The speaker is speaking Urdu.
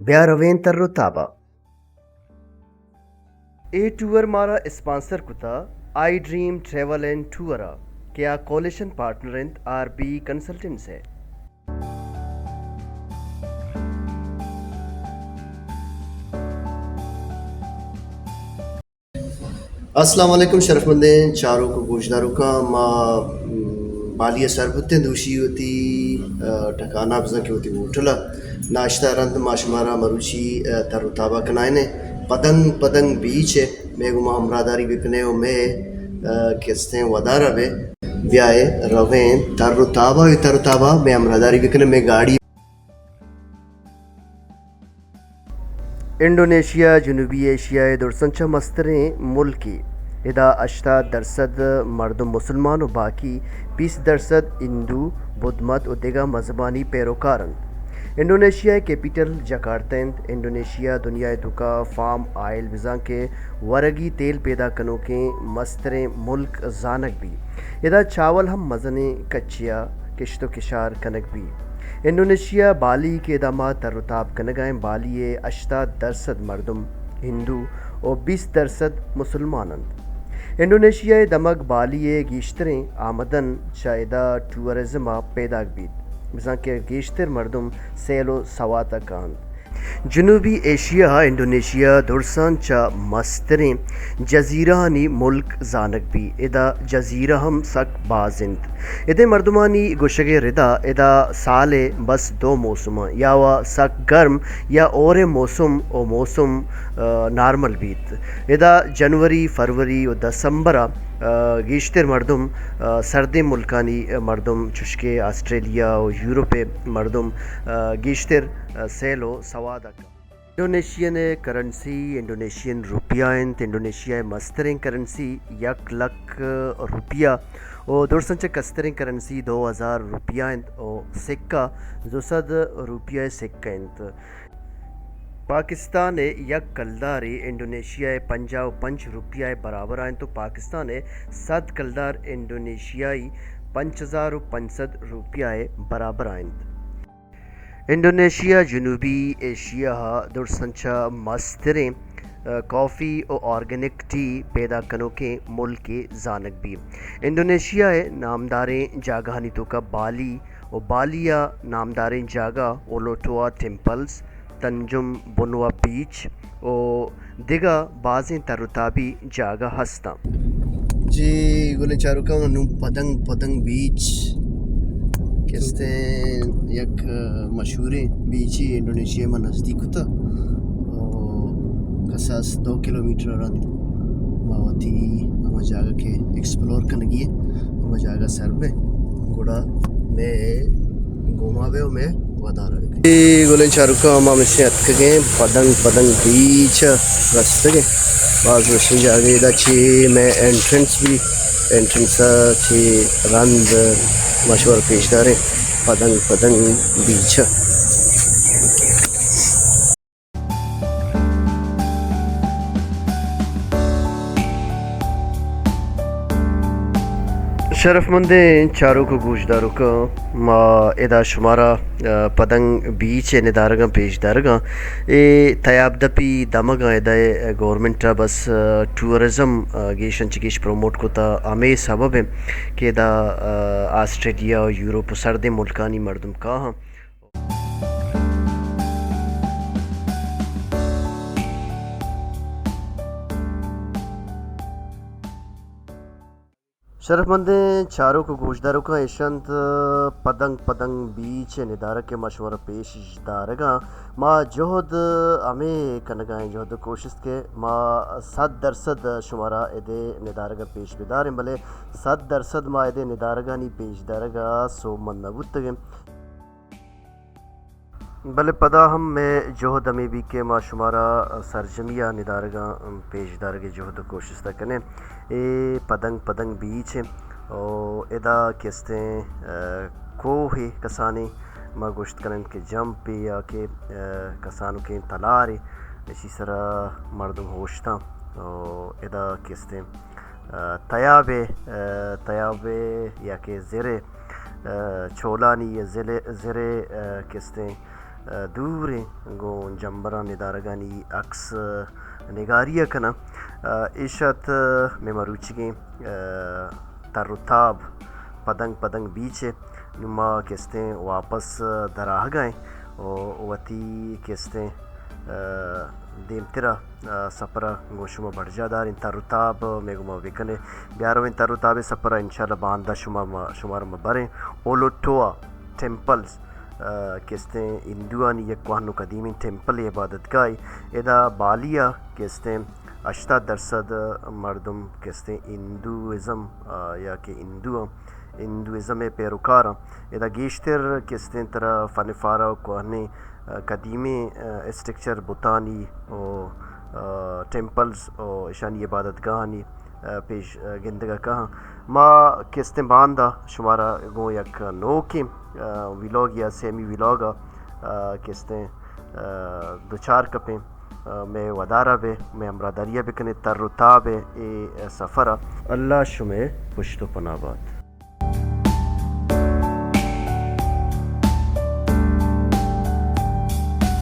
بیاروین تر تابا اے ٹور مارا اسپانسر کتا آئی ڈریم ٹریول اینڈ ٹورا کیا کولیشن پارٹنر انت آر بی کنسلٹنٹس ہے. السلام علیکم شرف مندین چاروں کو گوشداروں کا ما بالیہ سربتیں دوشی ہوتی ٹھکانا بزن کی ہوتی ہوٹلا ناشتہ رند ما شمارا مروچی تر تابا کنائنے پدنگ پدنگ بیچ ہے میں گما ہمراداری بکنے ہو میں کستے ودارہ بے بیائے روین تر تابا میں ہمراداری بکنے میں گاڑی. انڈونیشیا جنوبی ایشیائے درسنچہ مستریں ملکی ادا 80% مردم مسلمان و باقی 20% ہندو بدھ مت و دیگر مذہبانی پیروکارن. انڈونیشیا کیپیٹل جکارتند. انڈونیشیا دنیا دکا فارم آئل بزاں کے ورگی تیل پیدا کنوں کے مستریں ملک زانک بھی ادا چاول ہم مزنے کچیا کشت و کشار کنک بھی. انڈونیشیا بالی کے دامات ترتاب کنگائیں بالی 80% مردم ہندو اور 20% مسلمانند. انڈونیشیا دمک بالی گیشتریں آمدن چائدہ ٹورزم پیدا بیت بزاں کے گیشتر مردم سیل و سواتا کاند. جنوبی ایشیا انڈونیشیا درسان چا مستریں جزیرہانی ملک زانک بھی ادا جزیرہ ہم سک بازند. ادے مردمانی گوشگ ردا ادا سالے بس 2 موسم یا سک گرم یا اور موسم او موسم نارمل بیت. ادا جنوری فروری و دسمبر گیشتر مردم سردی ملکانی مردم چشکے آسٹریلیا و یورپ مردم گیشتر سیل و سواد. انڈونیشین کرنسی انڈونیشین روپیہ انت. انڈونیشیا مستریں کرنسی 1,00,000 روپیہ اور درسنچہ کستریں کرنسی 2,000 روپیہ انت اور سکہ 200 روپیہ سکہ انت. پاکستان یک کلدار انڈونیشیا 55 روپیہ برابر آئیں تو پاکستان 100 کلدار انڈونیشیائی 5,500 روپیہ برابر آئیں. انڈونیشیا جنوبی ایشیا درسنچہ مستریں کافی و آرگینک ٹی پیدا کنوں کے ملک کے زانک بھی. انڈونیشیا نامداریں جاگہانی تو کا بالی و بالیا نامداریں جاگہ اولوٹوا ٹیمپلز تنجم بنوا بیچ و دیگا بازیں ترتابی جاگہ ہستاں. جی گلے چاروں کا پدنگ پدنگ بیچ کہتے ہیں یک مشہور بیچ ہی انڈونیشیا میں نزدیک ہوتا کساس 2 کلومیٹر رند ماوتی ہمیں جاگہ کے ایکسپلور کنگی ہے ہمیں جاگہ سر میں گوڑا میں گوما بے میں ودا رہے گولیں چارکا ہمیں سے اتکگیں پدنگ پدنگ بیچ رستے گیں بعض وشن جاگہ دا چی میں انٹرنس بھی انٹرنس چی رند مشہور پیش دارے پدنگ پدنگ بیچ. شرف مند چاروں کو گوشداروں کا ما ادا شمارا پدنگ بیچ ندارگاں پیش دارگاں اے تیاب دپی دمگاں ادا گورنمنٹ بس ٹورزم گیشن چکیش پروموٹ کو تا ہمیں سبب ہے کہ ادا آسٹریلیا و یورپ سردی ملکانی مردم کا ہاں. شرف مند چاروں کو گوشداروں کا ایشنت پدنگ پدنگ بیچ ندارک کے مشورہ پیش دارگاں ما جہد ہمیں کنگائیں جہد کوشش کے ما 100% شمارہ ادے ندارگاں پیش بداریں بلے 100% ما ادے ندارگاں نی پیش دارگاں سو من نبوت گے بلے پدا ہم میں جہد ہمیں بھی کہ ما شمارہ سرجمیہ ندارگاں پیش دارگے جہد کوشش تا کنے اے پدنگ پدنگ بیچ اور ادا کہتے ہیں کوہ کسانے ما گوشت کنن کے جمپ یا کہ کسانوں کے تلارے اسی طرح مردم ہوشتاں اور ادا کہتے ہیں تیابے یا کہ زرے چولانی یا زرے کہتے ہیں دوره گو جنبران ندارگانی عکس نگاریه کنه ایشت ممروچگی تر و تاب پدنگ پدنگ بیچے نما کہتے واپس دراہ گئیں وتی کہتے دیم ترا سپرا گوشما بڑھ جا دار ان ترتاب میں گما وکنے بیارو ان ترتاب سپرا انشاءاللہ باندہ شمار مبریں اولوٹوا ٹیمپلز کہتے ہیں ہندوانی یک کوہنو قدیمی ٹیمپل عبادت گاہ ادا بالیا کہتے 80% مردم کہتے ہیں ہندوازم یا کہ ہندوازم پیروکار ادا گیشتر کہتے ہیں طرح فن فارا کوہنے قدیمی اسٹرکچر بتانی و ٹیمپلز و ایشانی عبادت گاہانی پیش گندگا کہاں ما کہتے باندہ شمارا گو یک نوکی ویلوگ یا سیمی ویلوگا کہتے دوچار کپیں میں ودارہ بے میں امرادریہ بکنے تر و تاب اے سفرہ اللہ شمع پشت و پناہ باد.